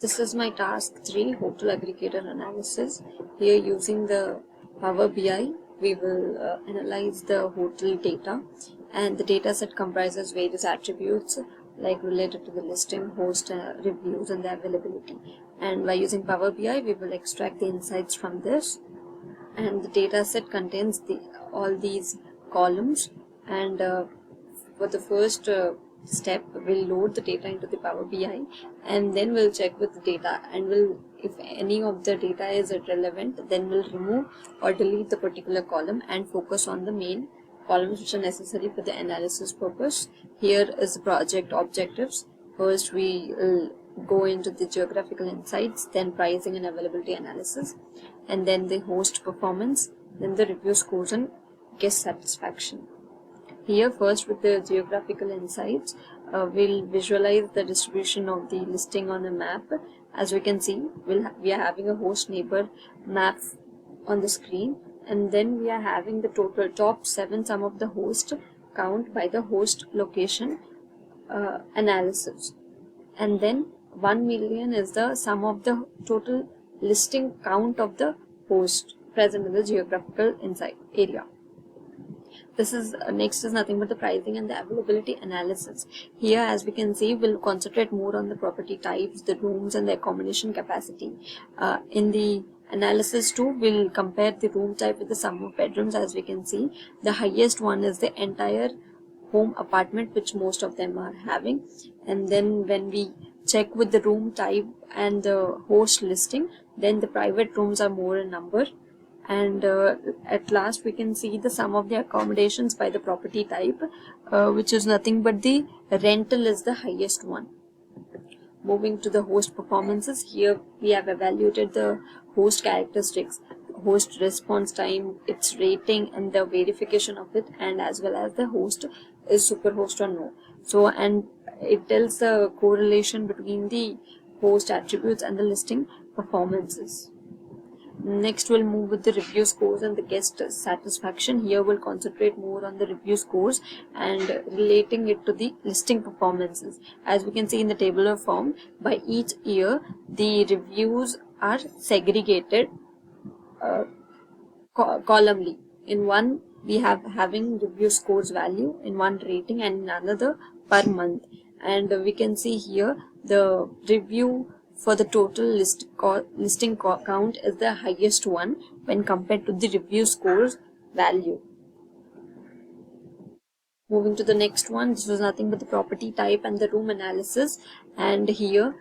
This is my task 3, hotel aggregator analysis. Here using the Power BI, we will analyze the hotel data, and the data set comprises various attributes like related to the listing, host, reviews and the availability. And by using Power BI, we will extract the insights from this, and the data set contains all these columns. And for the first step, we'll load the data into the Power BI, and then we'll check with the data, and if any of the data is irrelevant, then we'll remove or delete the particular column and focus on the main columns which are necessary for the analysis purpose. Here is the project objectives. First we will go into the geographical insights, then pricing and availability analysis, and then the host performance, then the review scores and guest satisfaction. Here first with the geographical insights, we'll visualize the distribution of the listing on the map. As we can see, we are having a host neighbor map on the screen, and then we are having the total top 7 sum of the host count by the host location analysis, and then 1 million is the sum of the total listing count of the host present in the geographical insight area. This is next is nothing but the pricing and the availability analysis. Here, as we can see, we'll concentrate more on the property types, the rooms and the accommodation capacity. In the analysis too, we'll compare the room type with the sum of bedrooms. As we can see, the highest one is the entire home apartment, which most of them are having. And then when we check with the room type and the host listing, then the private rooms are more in number. And at last we can see the sum of the accommodations by the property type, which is nothing but the rental is the highest one. Moving to the host performances, here we have evaluated the host characteristics, host response time, its rating and the verification of it, and as well as the host is superhost or no. So, and it tells the correlation between the host attributes and the listing performances. Next we'll move with the review scores and the guest satisfaction. Here we'll concentrate more on the review scores and relating it to the listing performances. As we can see in the tabular form, by each year the reviews are segregated columnly. In one we have having review scores value, in one rating, and in another per month. And we can see here the review for the total listing count is the highest one when compared to the review scores value. Moving to the next one, this was nothing but the property type and the room analysis. And here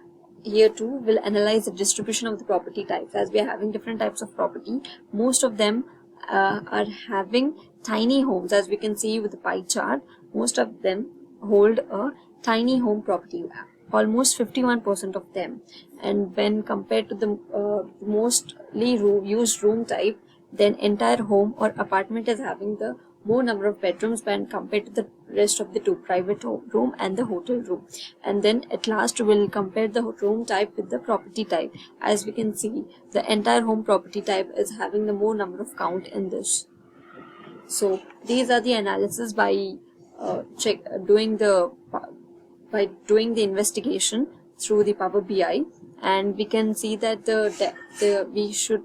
too we'll analyze the distribution of the property types. As we are having different types of property, most of them are having tiny homes. As we can see with the pie chart, most of them hold a tiny home property, almost 51% of them. And when compared to the mostly used room type, then entire home or apartment is having the more number of bedrooms when compared to the rest of the 2, private room and the hotel room. And then at last we'll compare the room type with the property type. As we can see, the entire home property type is having the more number of count in this. So these are the analysis by doing the investigation through the Power BI, and we can see that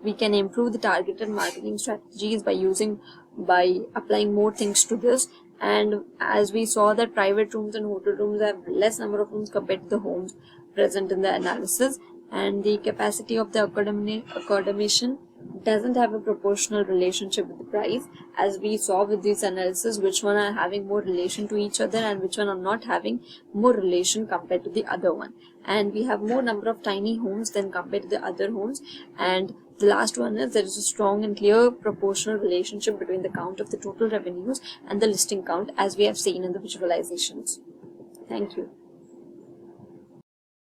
we can improve the targeted marketing strategies by applying more things to this. And as we saw that private rooms and hotel rooms have less number of rooms compared to the homes present in the analysis, and the capacity of the accommodation doesn't have a proportional relationship with the price. As we saw with this analysis, which one are having more relation to each other and which one are not having more relation compared to the other one. And we have more number of tiny homes than compared to the other homes. And the last one is there is a strong and clear proportional relationship between the count of the total revenues and the listing count, as we have seen in the visualizations. Thank you.